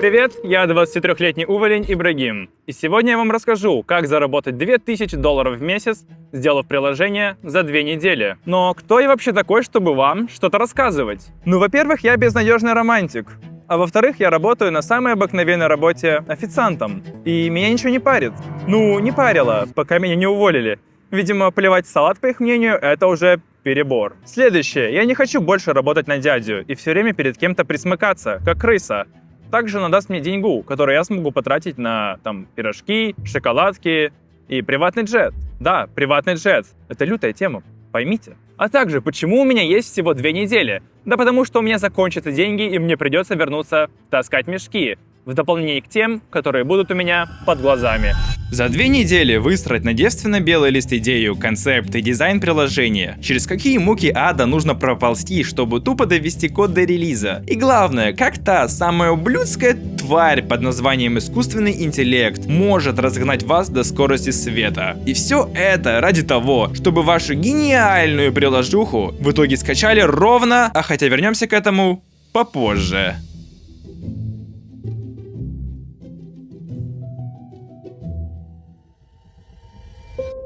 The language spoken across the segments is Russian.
Привет, я 23-летний уволень Ибрагим, и сегодня я вам расскажу, как заработать $2000 в месяц, сделав приложение за 2 недели. Но кто я вообще такой, чтобы вам что-то рассказывать? Ну, во-первых, я безнадежный романтик. А во-вторых, я работаю на самой обыкновенной работе официантом. И меня ничего не парит. Ну, не парило, пока меня не уволили. Видимо, поливать салат, по их мнению, это уже перебор. Следующее. Я не хочу больше работать на дядю и все время перед кем-то присмыкаться, как крыса. Также она даст мне деньгу, которую я смогу потратить на, пирожки, шоколадки и приватный джет. Да, приватный джет. Это лютая тема, поймите. А также, почему у меня есть всего 2 недели? Да потому что у меня закончатся деньги, и мне придется вернуться таскать мешки, в дополнение к тем, которые будут у меня под глазами. За 2 недели выстроить на девственно-белый лист идею, концепт и дизайн приложения. Через какие муки ада нужно проползти, чтобы тупо довести код до релиза. И главное, как та самая ублюдская тварь под названием искусственный интеллект может разогнать вас до скорости света. И все это ради того, чтобы вашу гениальную приложуху в итоге скачали ровно, а хотя вернемся к этому попозже.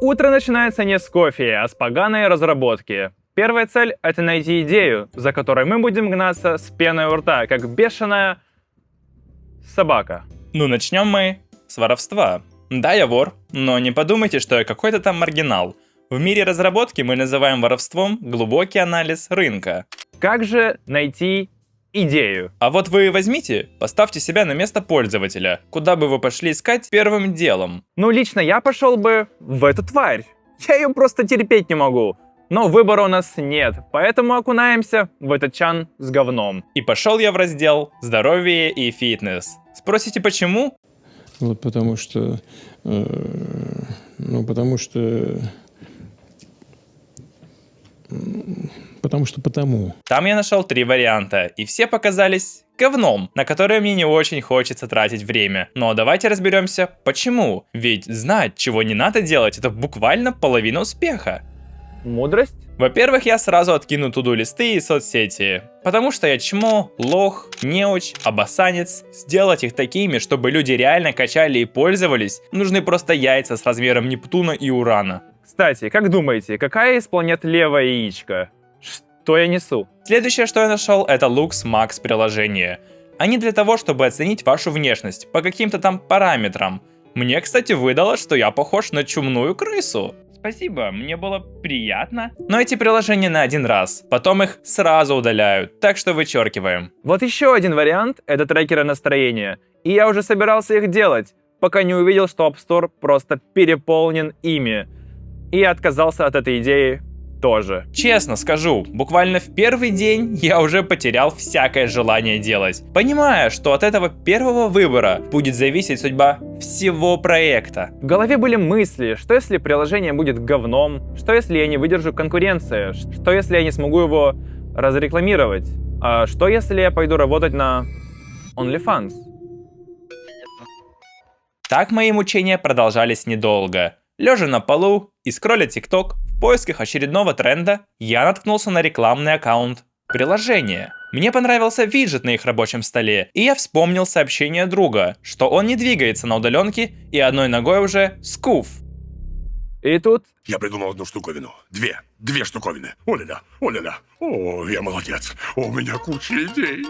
Утро начинается не с кофе, а с поганой разработки. Первая цель — это найти идею, за которой мы будем гнаться с пеной у рта, как бешеная собака. Ну, начнем мы с воровства. Да, я вор, но не подумайте, что я какой-то там маргинал. В мире разработки мы называем воровством глубокий анализ рынка. Как же найти идею? А вот вы возьмите, поставьте себя на место пользователя. Куда бы вы пошли искать первым делом? Ну, лично я пошел бы в эту тварь. Я ее просто терпеть не могу. Но выбора у нас нет, поэтому окунаемся в этот чан с говном. И пошел я в раздел «Здоровье и фитнес». Спросите, почему? Вот потому что... Потому. Там я нашел 3 варианта, и все показались говном, на которые мне не очень хочется тратить время. Но давайте разберемся, почему. Ведь знать, чего не надо делать, это буквально половина успеха. Мудрость? Во-первых, я сразу откину туду-листы и соцсети. Потому что я чмо, лох, неуч, обоссанец. Сделать их такими, чтобы люди реально качали и пользовались, нужны просто яйца с размером Нептуна и Урана. Кстати, как думаете, какая из планет левое яичко? Что я несу? Следующее, что я нашел, это Lux Max приложение. Они для того, чтобы оценить вашу внешность по каким-то там параметрам. Мне, кстати, выдало, что я похож на чумную крысу. Спасибо, мне было приятно. Но эти приложения на 1 раз, потом их сразу удаляют, так что вычеркиваем. Вот еще один вариант — это трекеры настроения. И я уже собирался их делать, пока не увидел, что App Store просто переполнен ими. И я отказался от этой идеи тоже. Честно скажу, буквально в первый день я уже потерял всякое желание делать, понимая, что от этого первого выбора будет зависеть судьба всего проекта. В голове были мысли, что если приложение будет говном, что если я не выдержу конкуренции, что если я не смогу его разрекламировать, а что если я пойду работать на OnlyFans. Так мои мучения продолжались недолго. Лежа на полу и скролля TikTok, в поисках очередного тренда, я наткнулся на рекламный аккаунт приложения. Мне понравился виджет на их рабочем столе, и я вспомнил сообщение друга, что он не двигается на удаленке и одной ногой уже скуф. И тут... Я придумал 1 штуковину. 2 штуковины. О-ля-ля, о-ля-ля. О, я молодец. У меня куча идей.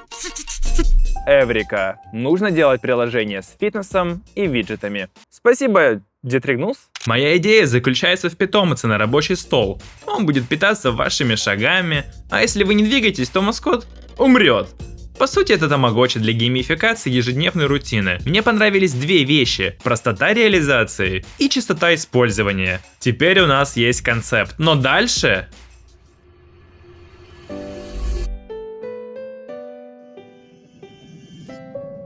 Эврика. Нужно делать приложение с фитнесом и виджетами. Спасибо, Детригнус. Моя идея заключается в питомце на рабочий стол. Он будет питаться вашими шагами, а если вы не двигаетесь, то маскот умрет. По сути, это тамагочи для геймификации ежедневной рутины. Мне понравились 2 вещи: простота реализации и чистота использования. Теперь у нас есть концепт, но дальше...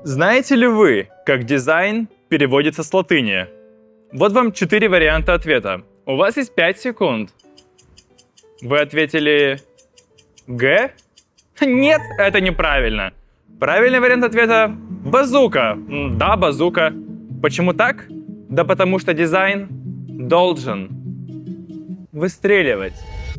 Знаете ли вы, как дизайн переводится с латыни? Вот вам 4 варианта ответа. У вас есть 5 секунд. Вы ответили Г? Нет, это неправильно. Правильный вариант ответа — базука. Да, базука. Почему так? Да потому что дизайн должен выстреливать.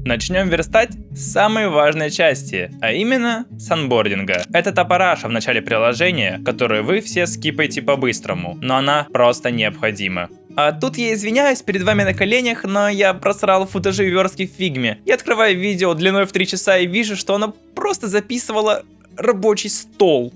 Начнем верстать с самой важной части, а именно с анбординга. Это та параша в начале приложения, которую вы все скипаете по-быстрому, но она просто необходима. А тут я извиняюсь перед вами на коленях, но я просрал футажи верстки в фигме. Я открываю видео длиной в 3 часа и вижу, что она просто записывала рабочий стол.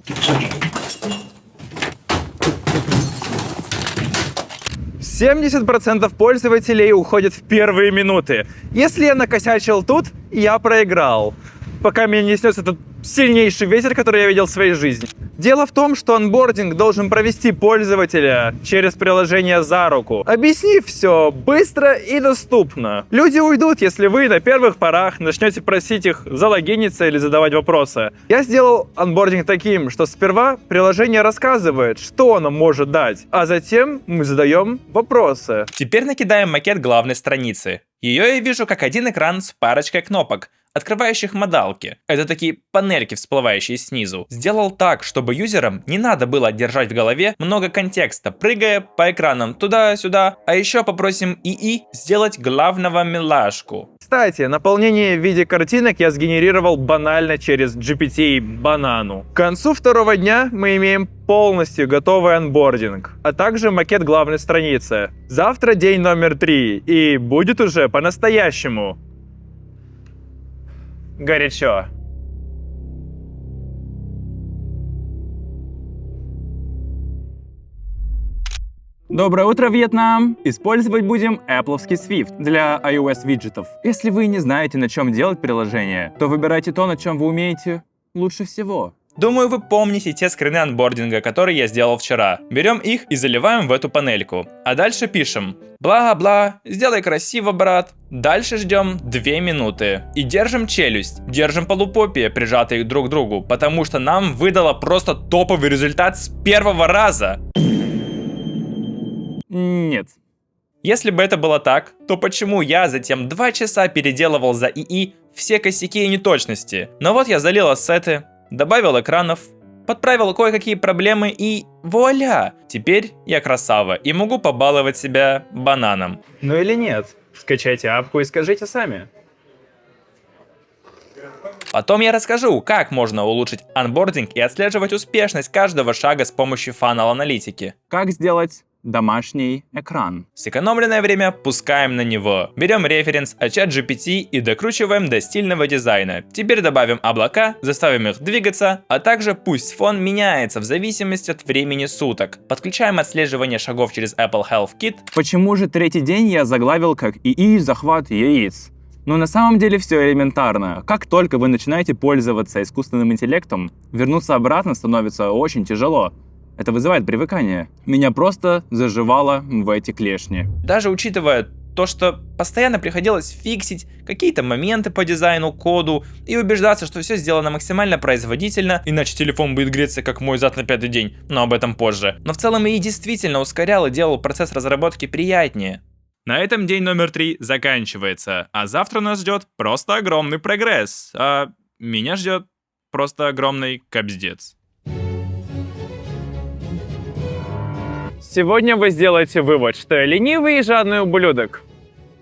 70% пользователей уходят в первые минуты. Если я накосячил тут, я проиграл. Пока меня не снес этот сильнейший ветер, который я видел в своей жизни. Дело в том, что онбординг должен провести пользователя через приложение за руку, объяснив все быстро и доступно. Люди уйдут, если вы на первых порах начнете просить их залогиниться или задавать вопросы. Я сделал онбординг таким, что сперва приложение рассказывает, что оно может дать, а затем мы задаем вопросы. Теперь накидаем макет главной страницы. Ее я вижу как один экран с парочкой кнопок, открывающих модалки. Это такие панельки, всплывающие снизу. Сделал так, чтобы юзерам не надо было держать в голове много контекста, прыгая по экранам туда-сюда. А еще попросим ИИ сделать главного милашку. Кстати, наполнение в виде картинок я сгенерировал банально через GPT банану. К концу второго дня мы имеем полностью готовый онбординг, а также макет главной страницы. Завтра день номер 3, и будет уже по-настоящему горячо. Доброе утро, Вьетнам! Использовать будем Apple'овский Swift для iOS виджетов. Если вы не знаете, на чем делать приложение, то выбирайте то, на чем вы умеете лучше всего. Думаю, вы помните те скрины анбординга, которые я сделал вчера. Берем их и заливаем в эту панельку. А дальше пишем: бла-бла, сделай красиво, брат. Дальше ждем 2 минуты. И держим челюсть, держим полупопия, прижатые друг к другу, потому что нам выдало просто топовый результат с первого раза. Нет. Если бы это было так, то почему я затем 2 часа переделывал за ИИ все косяки и неточности? Но вот я залил ассеты, добавил экранов, подправил кое-какие проблемы и вуаля! Теперь я красава и могу побаловать себя бананом. Ну или нет? Скачайте апку и скажите сами. Потом я расскажу, как можно улучшить анбординг и отслеживать успешность каждого шага с помощью фанал-аналитики. Как сделать домашний экран? Сэкономленное время пускаем на него. Берем референс от ChatGPT и докручиваем до стильного дизайна. Теперь добавим облака, заставим их двигаться, а также пусть фон меняется в зависимости от времени суток. Подключаем отслеживание шагов через Apple Health Kit. Почему же третий день я заглавил как ИИ захват яиц? Но на самом деле все элементарно. Как только вы начинаете пользоваться искусственным интеллектом, вернуться обратно становится очень тяжело. Это вызывает привыкание. Меня просто заживало в эти клешни. Даже учитывая то, что постоянно приходилось фиксить какие-то моменты по дизайну, коду и убеждаться, что все сделано максимально производительно, иначе телефон будет греться как мой зад на 5-й день, но об этом позже. Но в целом и действительно ускорял и делал процесс разработки приятнее. На этом день номер 3 заканчивается, а завтра нас ждет просто огромный прогресс, а меня ждет просто огромный капздец. Сегодня вы сделаете вывод, что я ленивый и жадный ублюдок.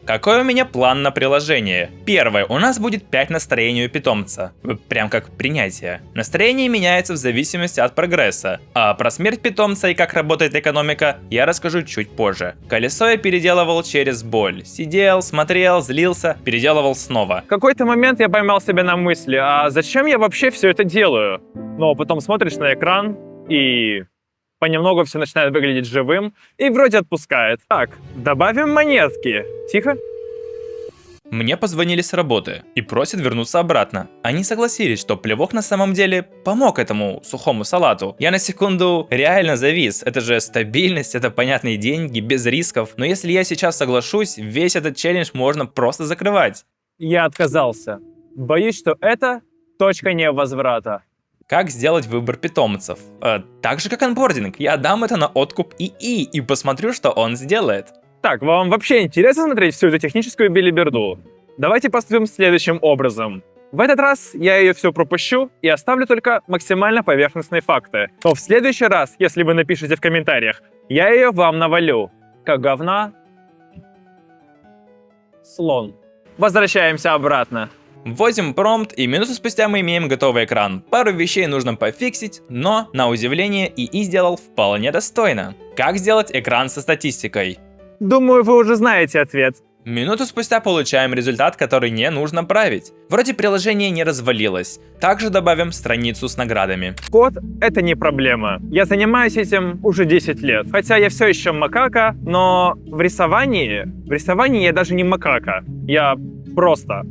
Какой у меня план на приложение? Первое, у нас будет 5 настроений у питомца. Прям как принятие. Настроение меняется в зависимости от прогресса. А про смерть питомца и как работает экономика я расскажу чуть позже. Колесо я переделывал через боль. Сидел, смотрел, злился, переделывал снова. В какой-то момент я поймал себя на мысли, а зачем я вообще все это делаю? Но потом смотришь на экран и понемногу все начинает выглядеть живым и вроде отпускает. Так, добавим монетки. Тихо. Мне позвонили с работы и просят вернуться обратно. Они согласились, что плевок на самом деле помог этому сухому салату. Я на секунду реально завис. Это же стабильность, это понятные деньги, без рисков. Но если я сейчас соглашусь, весь этот челлендж можно просто закрывать. Я отказался. Боюсь, что это точка невозврата. Как сделать выбор питомцев? Так же, как онбординг. Я дам это на откуп ИИ и посмотрю, что он сделает. Так, вам вообще интересно смотреть всю эту техническую белиберду? Давайте поступим следующим образом. В этот раз я ее все пропущу и оставлю только максимально поверхностные факты. Но в следующий раз, если вы напишите в комментариях, я ее вам навалю. Как говна. Слон. Возвращаемся обратно. Вводим промпт, и минуту спустя мы имеем готовый экран. Пару вещей нужно пофиксить, но, на удивление, ИИ сделал вполне достойно. Как сделать экран со статистикой? Думаю, вы уже знаете ответ. Минуту спустя получаем результат, который не нужно править. Вроде приложение не развалилось. Также добавим страницу с наградами. Код — это не проблема. Я занимаюсь этим уже 10 лет. Хотя я все еще макака, но в рисовании я даже не макака. Я просто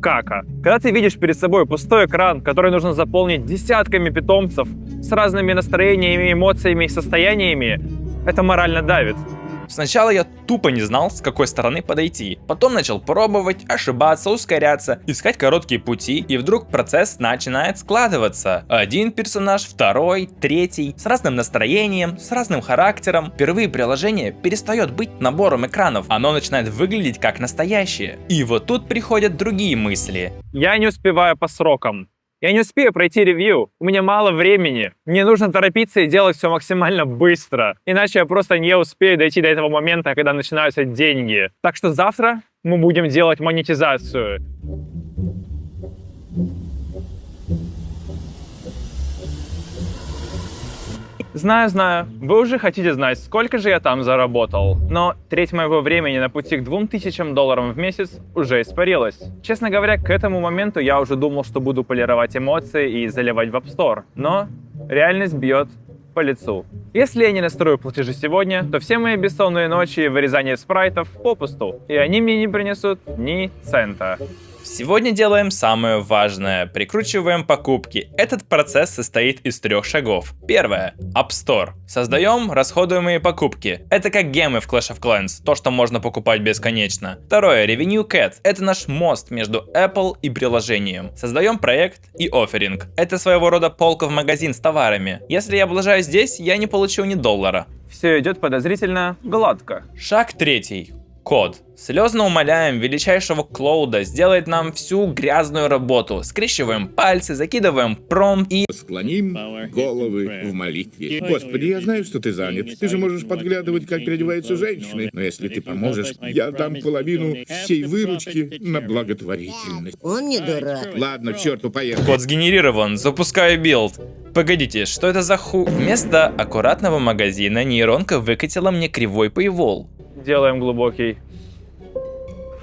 кака. Когда ты видишь перед собой пустой экран, который нужно заполнить десятками питомцев с разными настроениями, эмоциями и состояниями, это морально давит. Сначала я тупо не знал, с какой стороны подойти. Потом начал пробовать, ошибаться, ускоряться, искать короткие пути, и вдруг процесс начинает складываться. Один персонаж, второй, третий, с разным настроением, с разным характером. Впервые приложение перестает быть набором экранов, оно начинает выглядеть как настоящее. И вот тут приходят другие мысли. Я не успеваю по срокам. Я не успею пройти ревью, у меня мало времени. Мне нужно торопиться и делать все максимально быстро. Иначе я просто не успею дойти до этого момента, когда начинаются деньги. Так что завтра мы будем делать монетизацию. Знаю, вы уже хотите знать, сколько же я там заработал. Но треть моего времени на пути к $2000 в месяц уже испарилась. Честно говоря, к этому моменту я уже думал, что буду полировать эмоции и заливать в App Store. Но реальность бьет по лицу. Если я не настрою платежи сегодня, то все мои бессонные ночи и вырезание спрайтов попусту. И они мне не принесут ни цента. Сегодня делаем самое важное. Прикручиваем покупки. Этот процесс состоит из 3 шагов. Первое. App Store. Создаем расходуемые покупки. Это как гемы в Clash of Clans. То, что можно покупать бесконечно. Второе. Revenue Cat. Это наш мост между Apple и приложением. Создаем проект и офферинг. Это своего рода полка в магазин с товарами. Если я облажаюсь здесь, я не получу ни $1. Все идет подозрительно гладко. Шаг 3. Код. Слезно умоляем величайшего Клоуда сделать нам всю грязную работу. Скрещиваем пальцы, закидываем промпт и... Склоним головы в молитве. Господи, я знаю, что ты занят. Ты же можешь подглядывать, как переодеваются женщины. Но если ты поможешь, я дам половину всей выручки на благотворительность. Он не дурак. Ладно, к черту, поехали. Код сгенерирован, запускаю билд. Погодите, что это за Вместо аккуратного магазина нейронка выкатила мне кривой paywall. Делаем глубокий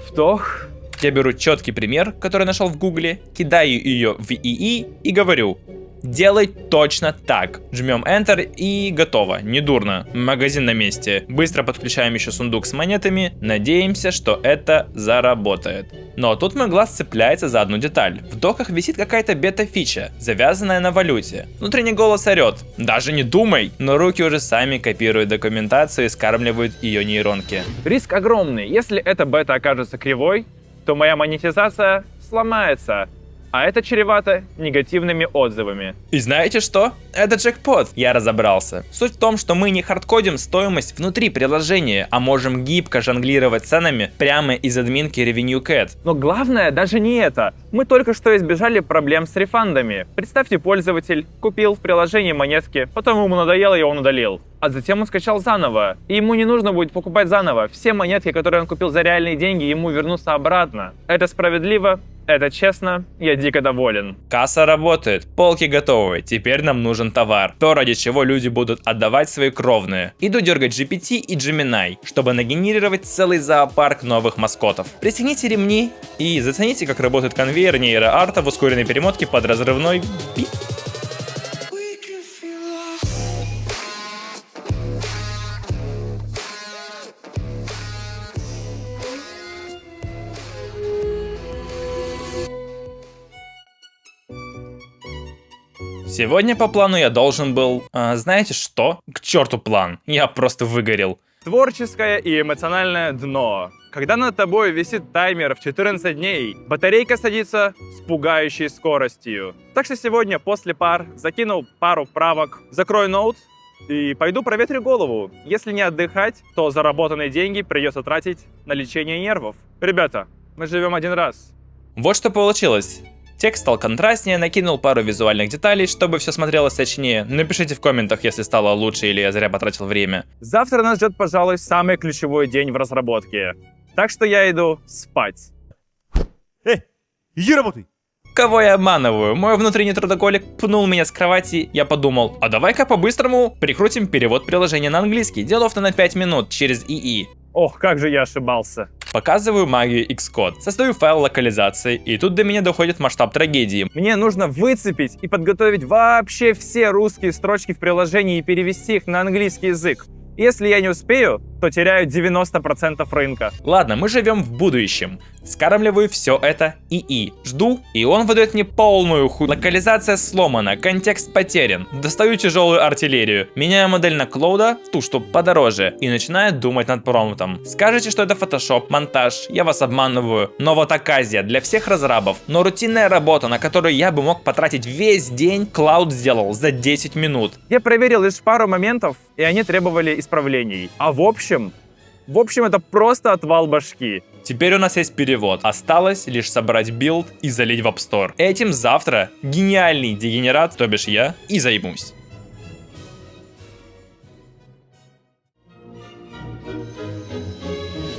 вдох. Я беру четкий пример, который нашел в гугле, кидаю ее в ИИ и говорю: делай точно так. Жмем Enter и готово. Недурно. Магазин на месте. Быстро подключаем еще сундук с монетами. Надеемся, что это заработает. Но тут мой глаз цепляется за одну деталь. В доках висит какая-то бета-фича, завязанная на валюте. Внутренний голос орет: даже не думай! Но руки уже сами копируют документацию и скармливают ее нейронки. Риск огромный. Если эта бета окажется кривой, то моя монетизация сломается. А это чревато негативными отзывами. И знаете что? Это джекпот. Я разобрался. Суть в том, что мы не хардкодим стоимость внутри приложения, а можем гибко жонглировать ценами прямо из админки Revenue Cat. Но главное даже не это. Мы только что избежали проблем с рефандами. Представьте, пользователь купил в приложении монетки, потом ему надоело и он удалил. А затем он скачал заново. И ему не нужно будет покупать заново. Все монетки, которые он купил за реальные деньги, ему вернутся обратно. Это справедливо, это честно, я дико доволен. Касса работает, полки готовы, теперь нам нужен товар. То, ради чего люди будут отдавать свои кровные. Иду дергать GPT и Gemini, чтобы нагенерировать целый зоопарк новых маскотов. Пристегните ремни и зацените, как работает конвейер нейроарта в ускоренной перемотке под разрывной бит. Сегодня по плану я должен был... знаете что? К черту план. Я просто выгорел. Творческое и эмоциональное дно. Когда над тобой висит таймер в 14 дней, батарейка садится с пугающей скоростью. Так что сегодня после пар закинул пару правок, закрою ноут и пойду проветрю голову. Если не отдыхать, то заработанные деньги придется тратить на лечение нервов. Ребята, мы живем один раз. Вот что получилось. Текст стал контрастнее, накинул пару визуальных деталей, чтобы все смотрелось точнее. Напишите в комментах, если стало лучше или я зря потратил время. Завтра нас ждет, пожалуй, самый ключевой день в разработке. Так что я иду спать. Иди работай. Кого я обманываю? Мой внутренний трудоголик пнул меня с кровати, я подумал, а давай-ка по-быстрому прикрутим перевод приложения на английский, делов-то на 5 минут через ИИ. Ох, как же я ошибался. Показываю магию Xcode, создаю файл локализации, и тут до меня доходит масштаб трагедии. Мне нужно выцепить и подготовить вообще все русские строчки в приложении и перевести их на английский язык. Если я не успею, то теряю 90% рынка. Ладно, мы живем в будущем. Скармливаю все это ИИ. Жду, и он выдает мне полную Локализация сломана, контекст потерян. Достаю тяжелую артиллерию, меняю модель на Клоуда, ту, что подороже, и начинаю думать над промптом. Скажете, что это фотошоп, монтаж, я вас обманываю. Но вот оказия для всех разрабов. Но рутинная работа, на которую я бы мог потратить весь день, Клауд сделал за 10 минут. Я проверил лишь пару моментов, и они требовали исправлений. А в общем, это просто отвал башки. Теперь у нас есть перевод. Осталось лишь собрать билд и залить в App Store. Этим завтра гениальный дегенерат, то бишь я, и займусь.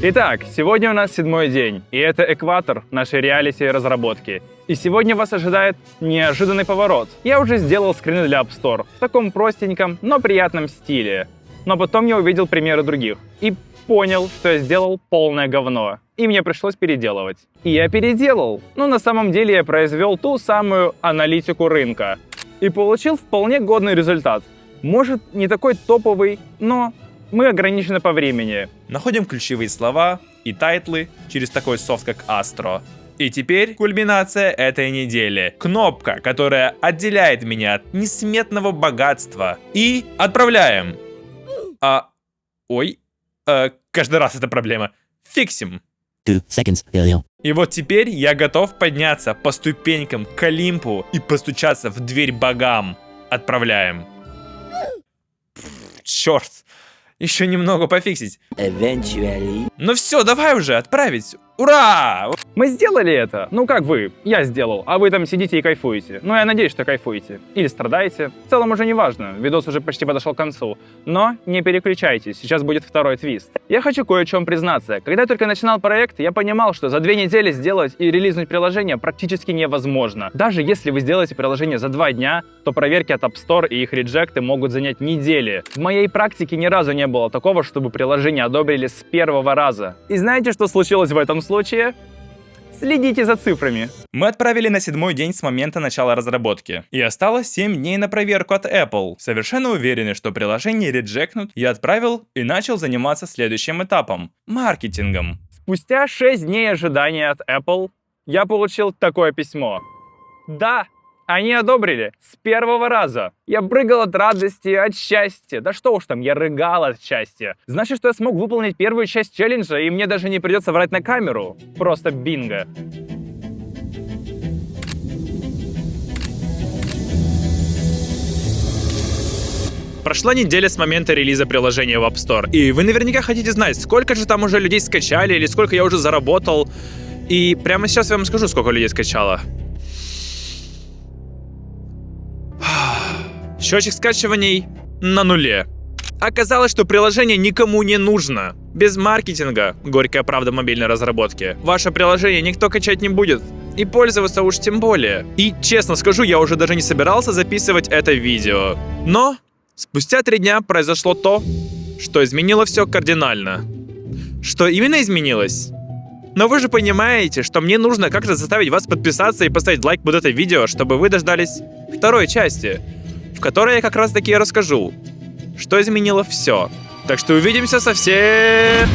Итак, сегодня у нас 7-й день, и это экватор нашей реалити-разработки. И сегодня вас ожидает неожиданный поворот. Я уже сделал скрины для App Store в таком простеньком, но приятном стиле. Но потом я увидел примеры других и понял, что я сделал полное говно. И мне пришлось переделывать. И я переделал. Но на самом деле я произвел ту самую аналитику рынка. И получил вполне годный результат. Может, не такой топовый, но мы ограничены по времени. Находим ключевые слова и тайтлы через такой софт, как Astro. И теперь кульминация этой недели. Кнопка, которая отделяет меня от несметного богатства. И отправляем. Каждый раз это проблема. Фиксим. 2 seconds earlier. И вот теперь я готов подняться по ступенькам к Олимпу и постучаться в дверь богам. Отправляем. Черт. Еще немного пофиксить. Eventually. Ну все, давай уже отправить. Ура! Мы сделали это. Ну как вы? Я сделал. А вы там сидите и кайфуете. Ну я надеюсь, что кайфуете. Или страдаете. В целом уже не важно. Видос уже почти подошел к концу. Но не переключайтесь. Сейчас будет второй твист. Я хочу кое о чем признаться. Когда я только начинал проект, я понимал, что за 2 недели сделать и релизнуть приложение практически невозможно. Даже если вы сделаете приложение за 2 дня, то проверки от App Store и их реджекты могут занять недели. В моей практике ни разу не было такого, чтобы приложение одобрили с первого раза. И знаете, что случилось в этом случае? Следите за цифрами. Мы отправили на 7-й день с момента начала разработки. И осталось 7 дней на проверку от Apple. Совершенно уверенный, что приложение реджекнут, я отправил и начал заниматься следующим этапом – маркетингом. Спустя 6 дней ожидания от Apple я получил такое письмо. Да, они одобрили с первого раза. Я прыгал от радости, от счастья. Да что уж там, я рыгал от счастья. Значит, что я смог выполнить первую часть челленджа, и мне даже не придется врать на камеру. Просто бинго. Прошла неделя с момента релиза приложения в App Store. И вы наверняка хотите знать, сколько же там уже людей скачали, или сколько я уже заработал. И прямо сейчас я вам скажу, сколько людей скачало. Счетчик скачиваний на нуле. Оказалось, что приложение никому не нужно. Без маркетинга, горькая правда мобильной разработки, ваше приложение никто качать не будет. И пользоваться уж тем более. И честно скажу, я уже даже не собирался записывать это видео. Но спустя 3 дня произошло то, что изменило все кардинально. Что именно изменилось? Но вы же понимаете, что мне нужно как-то заставить вас подписаться и поставить лайк под это видео, чтобы вы дождались второй части, в которой я как раз таки расскажу, что изменило все. Так что увидимся совсем...